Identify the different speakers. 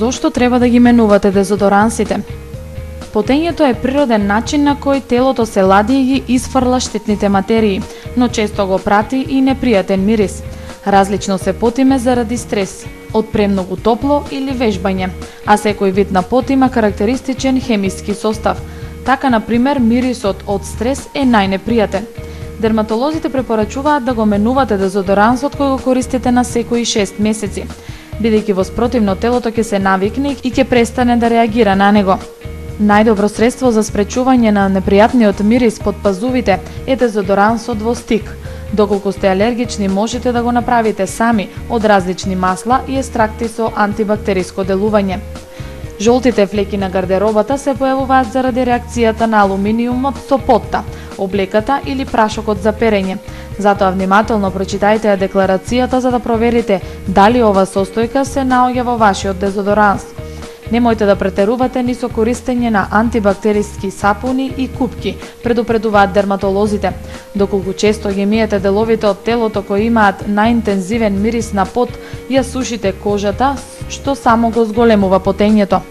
Speaker 1: зошто треба да ги менувате дезодорансите. Потењето е природен начин на кој телото се лади и ги изфрла штетните материи, но често го прати и непријатен мирис. Различно се потиме заради стрес, од премногу топло или вежбање, а секој вид на пот има карактеристичен хемиски состав. Така, например, мирисот од стрес е најнепријатен. Дерматолозите препорачуваат да го менувате дезодорансот кој го користите на секои 6 месеци, бидејќи во спротивно телото ќе се навикне и ќе престане да реагира на него. Најдобро средство за спречување на непријатниот мирис под пазувите е дезодорансот во стик. Доколку сте алергични, можете да го направите сами од различни масла и екстракти со антибактериско делување. Жолтите флеки на гардеробата се појавуваат заради реакцијата на алуминиумот со потта, облеката или прашокот за перење. Затоа внимателно прочитајте декларацијата за да проверите дали ова состојка се наоѓа во вашиот дезодоранс. Немојте да претерувате ни со користење на антибактериски сапуни и купки, предупредуваат дерматолозите. Доколку често ги миете деловите од телото кои имаат најинтензивен мирис на пот, ја сушите кожата, што само го зголемува потењето.